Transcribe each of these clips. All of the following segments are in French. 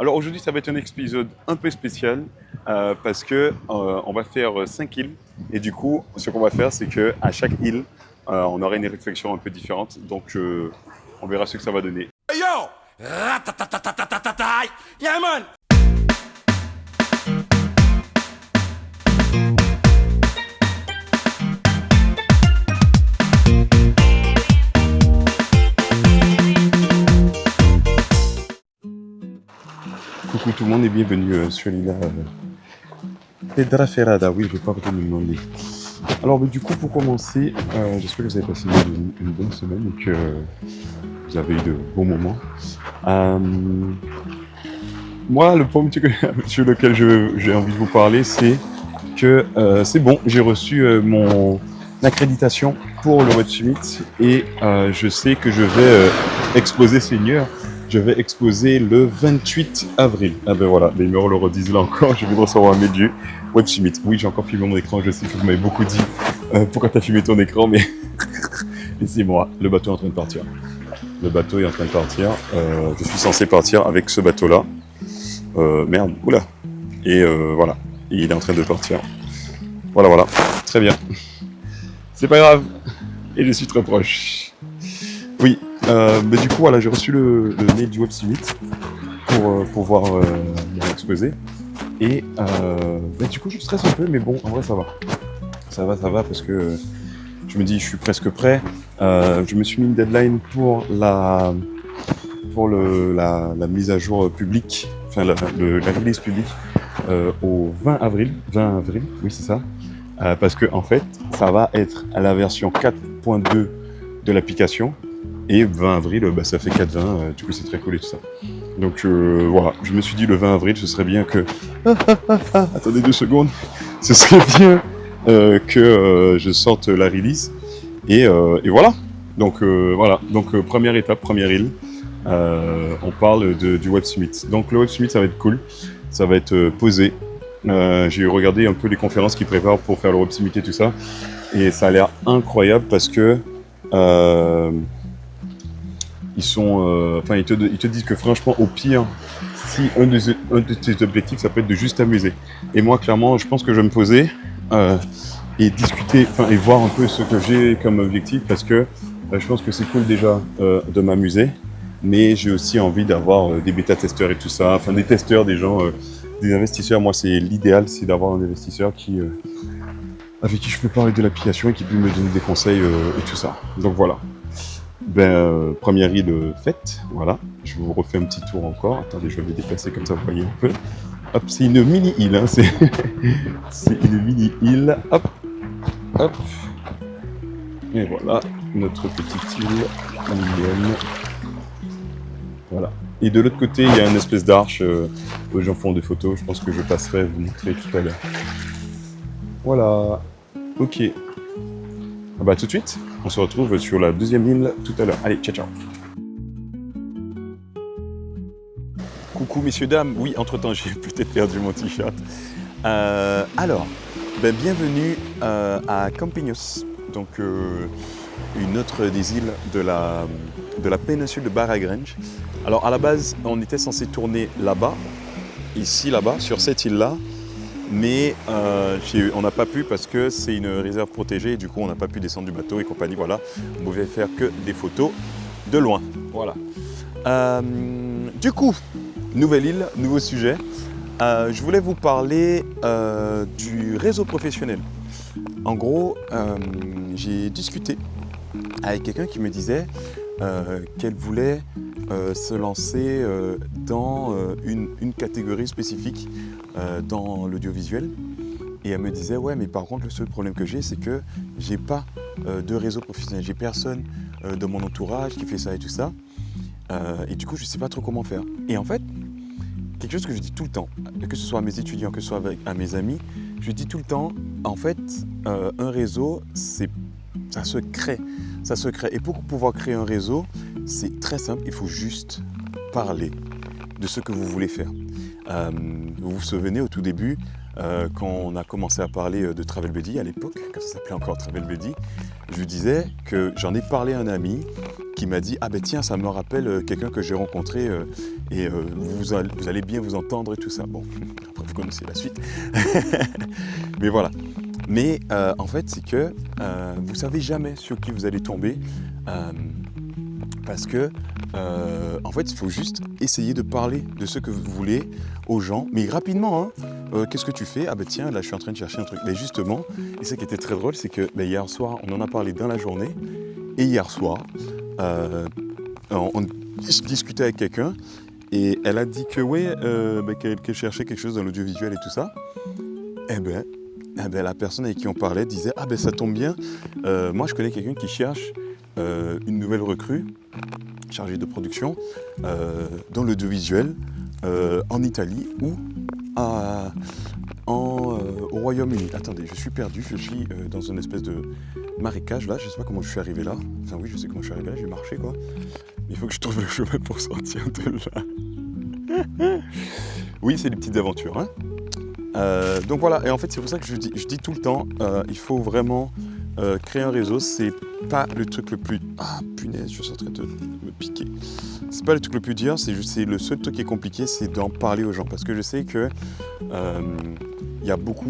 Alors aujourd'hui, ça va être un épisode un peu spécial parce que on va faire 5 îles et du coup, ce qu'on va faire, c'est que à chaque île, on aura une réflexion un peu différente. Donc, on verra ce que ça va donner. Hey yo! Ratatatatatatai! Yeah, man! Coucou tout le monde et bienvenue sur l'île Pedraferrada. Oui, je vais pas retenu le nom. Alors, du coup, pour commencer, j'espère que vous avez passé une bonne semaine et que vous avez eu de bons moments. Moi, le point sur lequel j'ai envie de vous parler, c'est que c'est bon, j'ai reçu mon accréditation pour le Web Summit et je sais que je vais exposer Seigneur. Je vais exposer le 28 avril. Ah ben voilà, les numéros le redisent là encore, je viens de recevoir un mail du Web Summit. Oui, j'ai encore filmé mon écran, je sais que vous m'avez beaucoup dit pourquoi t'as filmé ton écran, mais laissez-moi, le bateau est en train de partir. Le bateau est en train de partir, je suis censé partir avec ce bateau-là. Merde, oula. Et voilà, il est en train de partir. Voilà, très bien. C'est pas grave, et je suis très proche. Oui, mais du coup, voilà, j'ai reçu le mail du Web Summit pour pouvoir l'exposer. Et du coup, je stresse un peu, mais bon, en vrai, ça va. Ça va, parce que je me dis, je suis presque prêt. Je me suis mis une deadline pour la mise à jour publique, enfin la release publique au 20 avril. 20 avril, oui, c'est ça. Parce que en fait, ça va être à la version 4.2 de l'application. Et 20 avril, ça fait 4.20, du coup c'est très cool et tout ça. Donc voilà, je me suis dit le 20 avril, ce serait bien que... Attendez 2 secondes. Ce serait bien que je sorte la release. Et voilà. Donc voilà, donc première étape, première île. On parle du Web Summit. Donc le Web Summit, ça va être cool. Ça va être posé. J'ai regardé un peu les conférences qu'ils préparent pour faire le Web Summit et tout ça. Et ça a l'air incroyable parce que... ils te disent que franchement, au pire, si un de tes objectifs, ça peut être de juste t'amuser. Et moi, clairement, je pense que je vais me poser et discuter, et voir un peu ce que j'ai comme objectif, parce que je pense que c'est cool déjà de m'amuser, mais j'ai aussi envie d'avoir des bêta-testeurs et tout ça, enfin des testeurs, des gens, des investisseurs. Moi, c'est l'idéal, c'est d'avoir un investisseur avec qui je peux parler de l'application et qui peut me donner des conseils et tout ça. Donc voilà. Première île faite, voilà. Je vous refais un petit tour encore. Attendez, je vais me déplacer comme ça, vous voyez un peu. Hop, c'est une mini-île, hein, c'est une mini-île. Hop. Et voilà, notre petite île mignonne. Voilà. Et de l'autre côté, il y a une espèce d'arche où les gens font des photos. Je pense que je passerai vous montrer tout à l'heure. Voilà. Ok. Ah bah tout de suite, on se retrouve sur la deuxième île tout à l'heure. Allez, ciao. Coucou messieurs, dames. Oui, entre-temps, j'ai peut-être perdu mon t-shirt. Alors, bienvenue à Campinos, donc une autre des îles de la péninsule de Baragrange. Alors à la base, on était censé tourner là-bas, là-bas, sur cette île-là. Mais on n'a pas pu parce que c'est une réserve protégée et du coup on n'a pas pu descendre du bateau et compagnie, voilà. On pouvait faire que des photos de loin, voilà. Du coup, nouvelle île, nouveau sujet. Je voulais vous parler du réseau professionnel. En gros, j'ai discuté avec quelqu'un qui me disait qu'elle voulait se lancer dans une catégorie spécifique dans l'audiovisuel. Et elle me disait, ouais, mais par contre, le seul problème que j'ai, c'est que j'ai pas de réseau professionnel. J'ai personne de mon entourage qui fait ça et tout ça. Et du coup, je sais pas trop comment faire. Et en fait, quelque chose que je dis tout le temps, que ce soit à mes étudiants, que ce soit à mes amis, je dis tout le temps, en fait, un réseau, ça se crée. Ça se crée. Et pour pouvoir créer un réseau, c'est très simple, il faut juste parler de ce que vous voulez faire. Vous vous souvenez au tout début, quand on a commencé à parler de Travel Buddy à l'époque, quand ça s'appelait encore Travel Buddy, je lui disais que j'en ai parlé à un ami qui m'a dit « Ah ben tiens, ça me rappelle quelqu'un que j'ai rencontré et vous allez bien vous entendre et tout ça. » Bon, après vous connaissez la suite. Mais voilà. Mais en fait, c'est que vous ne savez jamais sur qui vous allez tomber parce que en fait, il faut juste essayer de parler de ce que vous voulez aux gens, mais rapidement. Qu'est-ce que tu fais? Ah ben tiens, là je suis en train de chercher un truc. Mais justement, et ce qui était très drôle, c'est que hier soir, on en a parlé dans la journée, et hier soir, je discutais avec quelqu'un, et elle a dit que oui, qu'elle cherchait quelque chose dans l'audiovisuel et tout ça. Eh ben, la personne avec qui on parlait disait « Ah ben ça tombe bien, moi je connais quelqu'un qui cherche une nouvelle recrue, chargée de production, dans l'audiovisuel, en Italie ou au Royaume-Uni. » Attendez, je suis perdu, je suis dans une espèce de marécage là, je ne sais pas comment je suis arrivé là. Enfin oui, je sais comment je suis arrivé là, j'ai marché quoi. Mais il faut que je trouve le chemin pour sortir de là. Oui, c'est des petites aventures, hein. Donc voilà, et en fait c'est pour ça que je dis tout le temps, il faut vraiment créer un réseau, c'est pas le truc le plus... Ah punaise, je suis en train de me piquer. C'est pas le truc le plus dur, c'est le seul truc qui est compliqué, c'est d'en parler aux gens. Parce que je sais que y a beaucoup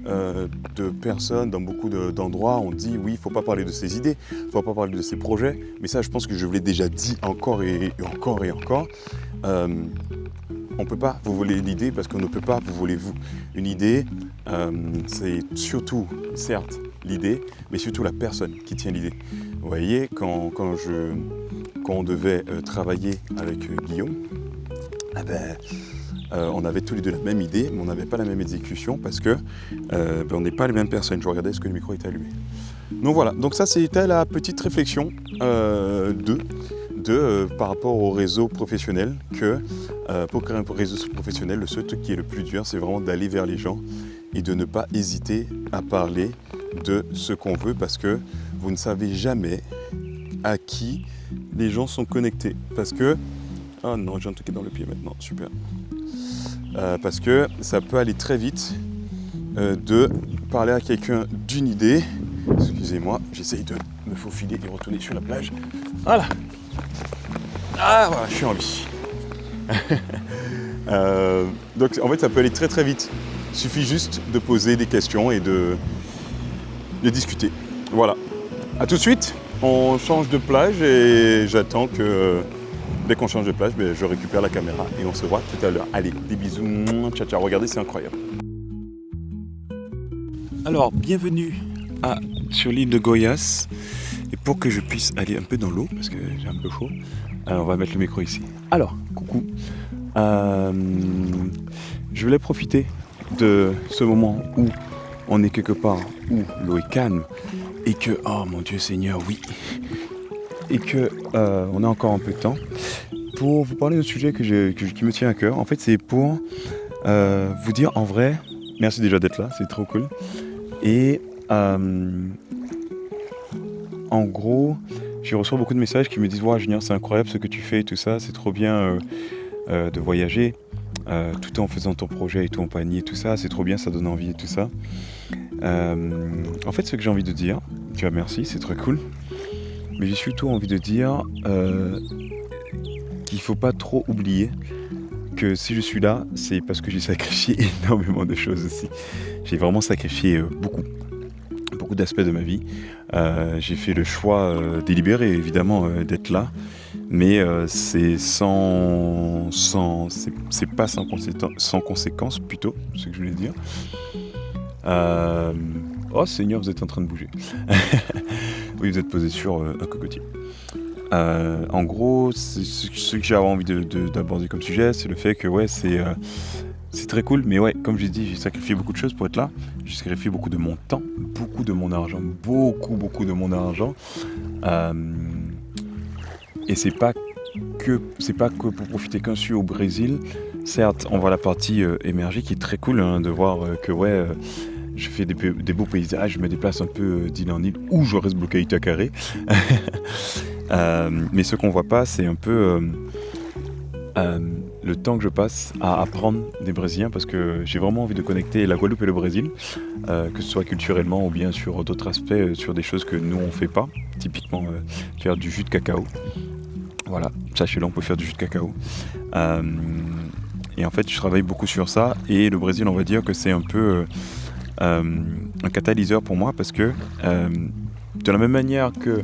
de personnes dans beaucoup d'endroits, on dit oui, il faut pas parler de ses idées, il faut pas parler de ses projets, mais ça je pense que je vous l'ai déjà dit encore et encore et encore. On ne peut pas vous voler l'idée parce qu'on ne peut pas vous voler vous. Une idée, c'est surtout, certes, l'idée, mais surtout la personne qui tient l'idée. Vous voyez, quand on devait travailler avec Guillaume, on avait tous les deux la même idée, mais on n'avait pas la même exécution parce que on n'est pas les mêmes personnes. Je regardais ce que le micro était allumé. Donc voilà, donc ça c'était la petite réflexion par rapport au réseau professionnel, que pour créer un réseau professionnel, le seul truc qui est le plus dur, c'est vraiment d'aller vers les gens et de ne pas hésiter à parler de ce qu'on veut, parce que vous ne savez jamais à qui les gens sont connectés. Parce que... Oh non, j'ai un truc dans le pied maintenant, super. Parce que ça peut aller très vite de parler à quelqu'un d'une idée. Excusez-moi, j'essaye de me faufiler et retourner sur la plage. Voilà. Ah voilà, je suis en vie. Donc en fait ça peut aller très très vite. Il suffit juste de poser des questions et de discuter. Voilà. A tout de suite, on change de plage et j'attends que dès qu'on change de plage, je récupère la caméra et on se voit tout à l'heure. Allez, des bisous, ciao ciao, regardez, c'est incroyable. Alors, bienvenue sur l'île de Goiás. Et pour que je puisse aller un peu dans l'eau, parce que j'ai un peu chaud, on va mettre le micro ici. Alors, coucou. Je voulais profiter de ce moment où on est quelque part où l'eau est calme et que, oh mon Dieu Seigneur, oui, et que on a encore un peu de temps pour vous parler d'un sujet qui me tient à cœur. En fait, c'est pour vous dire en vrai, merci déjà d'être là, c'est trop cool. Et en gros, je reçois beaucoup de messages qui me disent « Ouais, Junior, c'est incroyable ce que tu fais et tout ça, c'est trop bien de voyager tout en faisant ton projet et tout en panier et tout ça, c'est trop bien, ça donne envie et tout ça. » En fait, ce que j'ai envie de dire, tu vois, merci, c'est très cool, mais j'ai surtout envie de dire qu'il ne faut pas trop oublier que si je suis là, c'est parce que j'ai sacrifié énormément de choses aussi. J'ai vraiment sacrifié beaucoup d'aspects de ma vie. J'ai fait le choix délibéré, évidemment, d'être là, mais c'est pas sans conséquence, plutôt, c'est ce que je voulais dire. Oh Seigneur, vous êtes en train de bouger. Oui, vous êtes posé sur un cocotier. En gros, ce que j'ai envie d'aborder comme sujet, c'est le fait que ouais, c'est très cool, mais ouais, comme j'ai dit, j'ai sacrifié beaucoup de choses pour être là. J'ai sacrifié beaucoup de mon temps, beaucoup de mon argent, beaucoup de mon argent. Et c'est pas que pour profiter qu'un suis au Brésil. Certes, on voit la partie émergée qui est très cool, hein, de voir que ouais, je fais des beaux paysages, je me déplace un peu d'île en île, ou je reste bloqué à Itacaré. Mais ce qu'on voit pas, c'est un peu le temps que je passe à apprendre des Brésiliens parce que j'ai vraiment envie de connecter la Guadeloupe et le Brésil, que ce soit culturellement ou bien sur d'autres aspects, sur des choses que nous on fait pas, typiquement faire du jus de cacao. Voilà, sachez-le, on peut faire du jus de cacao. Et en fait, je travaille beaucoup sur ça et le Brésil, on va dire que c'est un peu un catalyseur pour moi parce que de la même manière que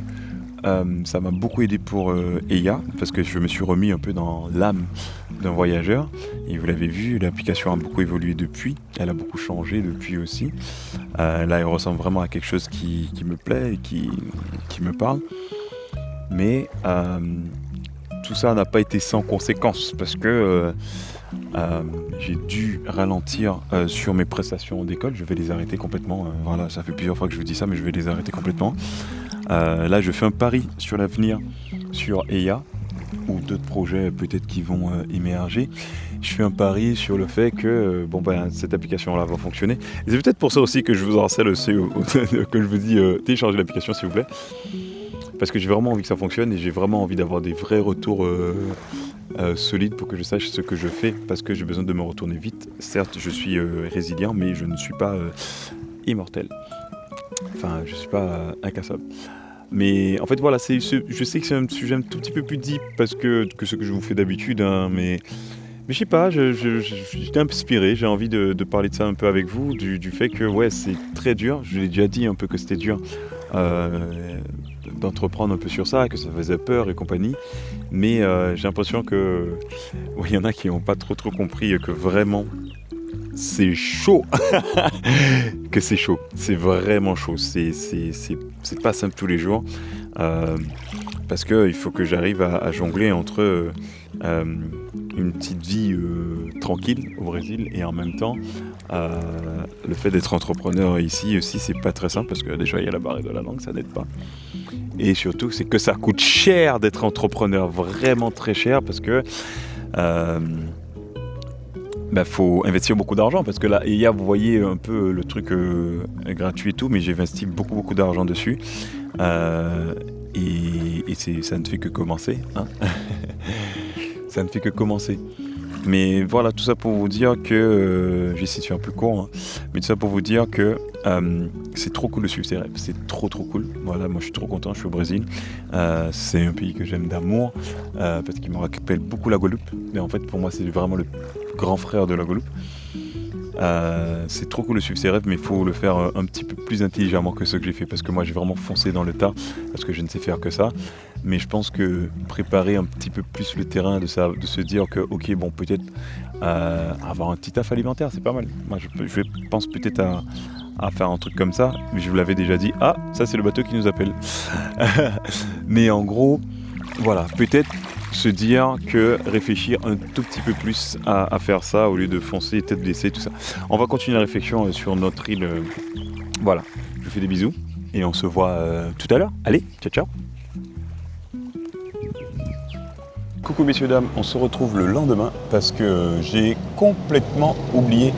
ça m'a beaucoup aidé pour EIA parce que je me suis remis un peu dans l'âme d'un voyageur et vous l'avez vu, l'application a beaucoup évolué depuis, elle a beaucoup changé depuis aussi. Là, elle ressemble vraiment à quelque chose qui me plaît et qui me parle. Mais tout ça n'a pas été sans conséquences parce que j'ai dû ralentir sur mes prestations d'école. Je vais les arrêter complètement. Voilà, ça fait plusieurs fois que je vous dis ça, mais je vais les arrêter complètement. Là, je fais un pari sur l'avenir sur EIA ou d'autres projets peut-être qui vont émerger. Je fais un pari sur le fait que cette application-là va fonctionner. Et c'est peut-être pour ça aussi que je vous harcèle aussi, que je vous dis téléchargez l'application s'il vous plaît. Parce que j'ai vraiment envie que ça fonctionne et j'ai vraiment envie d'avoir des vrais retours solides pour que je sache ce que je fais parce que j'ai besoin de me retourner vite. Certes, je suis résilient, mais je ne suis pas immortel. Enfin, je ne suis pas incassable. Mais en fait, voilà, je sais que c'est un sujet un tout petit peu plus deep que ce que je vous fais d'habitude, hein, mais je sais pas, j'étais inspiré, j'ai envie de parler de ça un peu avec vous, du fait que ouais, c'est très dur, je l'ai déjà dit un peu que c'était dur d'entreprendre un peu sur ça, que ça faisait peur et compagnie, mais j'ai l'impression que il y en a qui n'ont pas trop compris que vraiment c'est chaud, que c'est chaud, c'est vraiment chaud, c'est pas simple tous les jours, parce qu'il faut que j'arrive à jongler entre une petite vie tranquille au Brésil et en même temps le fait d'être entrepreneur ici aussi c'est pas très simple parce que déjà il y a la barrière de la langue, ça n'aide pas, et surtout c'est que ça coûte cher d'être entrepreneur, vraiment très cher, parce que faut investir beaucoup d'argent parce que là, hier vous voyez un peu le truc gratuit et tout, mais j'ai investi beaucoup d'argent dessus et ça ne fait que commencer, hein. Ça ne fait que commencer. Mais voilà, tout ça pour vous dire que j'ai essayé de faire plus court, hein, mais tout ça pour vous dire que c'est trop cool de suivre ses rêves, c'est trop cool. Voilà, moi je suis trop content, je suis au Brésil, c'est un pays que j'aime d'amour parce qu'il me rappelle beaucoup la Guadeloupe, mais en fait pour moi c'est vraiment le grand frère de la Guadeloupe. C'est trop cool de suivre ses rêves, mais il faut le faire un petit peu plus intelligemment que ce que j'ai fait, parce que moi j'ai vraiment foncé dans le tas parce que je ne sais faire que ça. Mais je pense que préparer un petit peu plus le terrain, de se dire que ok, bon, peut-être avoir un petit taf alimentaire, c'est pas mal. Moi je pense peut-être à faire un truc comme ça, mais je vous l'avais déjà dit. Ah, ça c'est le bateau qui nous appelle. Mais en gros, voilà, peut-être se dire que réfléchir un tout petit peu plus à faire ça au lieu de foncer tête baissée, tout ça. On va continuer la réflexion sur notre île. Voilà, je vous fais des bisous et on se voit tout à l'heure. Allez, ciao. Coucou messieurs dames, on se retrouve le lendemain parce que j'ai complètement oublié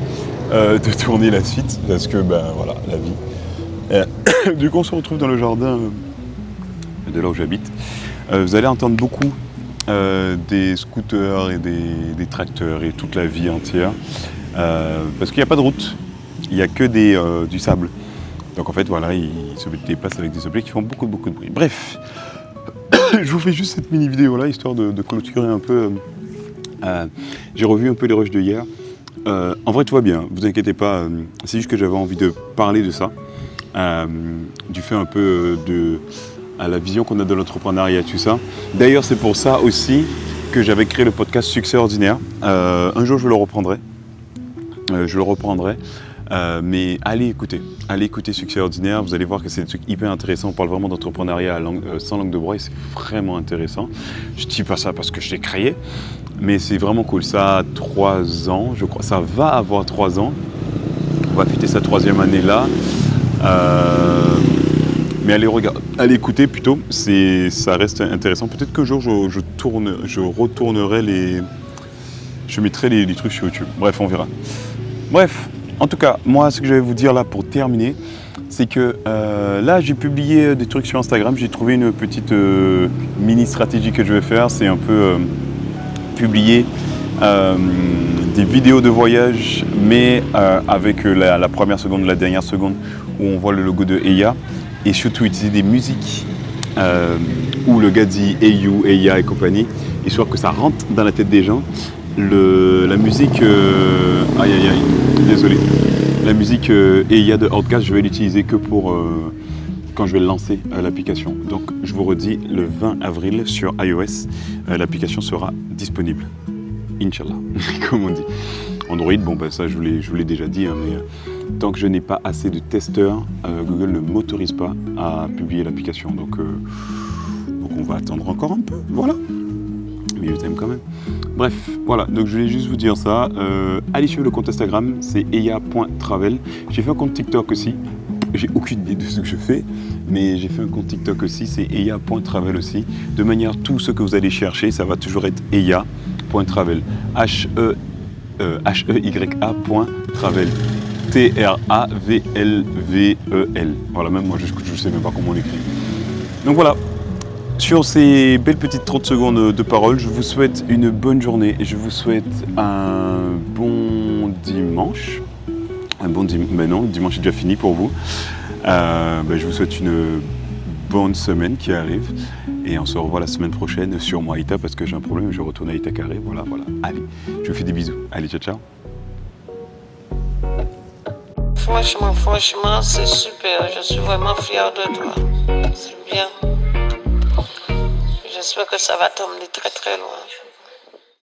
de tourner la suite parce que voilà, la vie. Du coup on se retrouve dans le jardin de là où j'habite. Vous allez entendre beaucoup des scooters et des tracteurs et toute la vie entière parce qu'il n'y a pas de route, il n'y a que du sable. Donc en fait voilà, ils se déplacent avec des objets qui font beaucoup de bruit. Bref, je vous fais juste cette mini vidéo là histoire de clôturer un peu. J'ai revu un peu les rushs de hier. En vrai tout va bien, vous inquiétez pas, c'est juste que j'avais envie de parler de ça, du fait un peu à la vision qu'on a de l'entrepreneuriat, tout ça. D'ailleurs, c'est pour ça aussi que j'avais créé le podcast Succès Ordinaire. Un jour, je le reprendrai. Mais allez écouter Succès Ordinaire. Vous allez voir que c'est des trucs hyper intéressants. On parle vraiment d'entrepreneuriat sans langue de bois et c'est vraiment intéressant. Je ne dis pas ça parce que je l'ai créé, mais c'est vraiment cool. Ça a 3 ans, je crois. Ça va avoir 3 ans. On va fêter sa 3e année là. Mais allez écouter plutôt, ça reste intéressant. Peut-être qu'un jour je mettrai les trucs sur YouTube. Bref, on verra. Bref, en tout cas, moi ce que je vais vous dire là pour terminer, c'est que là j'ai publié des trucs sur Instagram, j'ai trouvé une petite mini stratégie que je vais faire, c'est un peu publier des vidéos de voyage, mais avec la première seconde, la dernière seconde, où on voit le logo de Eya, et surtout utiliser des musiques où le gars dit Hey you, Eya et compagnie, histoire que ça rentre dans la tête des gens. La musique, aïe aïe aïe, désolé, la musique Eya de Outcast, je vais l'utiliser que pour quand je vais lancer l'application. Donc je vous redis, le 20 avril sur iOS, l'application sera disponible. Inch'Allah, comme on dit. Android, bon ben ça je vous l'ai déjà dit, hein, mais tant que je n'ai pas assez de testeurs, Google ne m'autorise pas à publier l'application. Donc on va attendre encore un peu, voilà. Mais je t'aime quand même. Bref, voilà, donc je voulais juste vous dire ça. Allez suivre le compte Instagram, c'est eya.travel. J'ai fait un compte TikTok aussi. J'ai aucune idée de ce que je fais, mais j'ai fait un compte TikTok aussi, c'est eya.travel aussi. De manière, tout ce que vous allez chercher, ça va toujours être eya.travel. H-E-Y-A.travel. T-R-A-V-L-V-E-L. Voilà, même moi, je ne sais même pas comment on écrit. Donc voilà. Sur ces belles petites 30 secondes de parole, je vous souhaite une bonne journée et je vous souhaite un bon dimanche. Mais non, le dimanche est déjà fini pour vous. Je vous souhaite une bonne semaine qui arrive et on se revoit la semaine prochaine sur moi Haïta parce que j'ai un problème, je retourne à Haïta Carré. Voilà. Allez, je vous fais des bisous. Allez, ciao, ciao. Franchement, c'est super. Je suis vraiment fière de toi. C'est bien. J'espère que ça va t'emmener très très loin.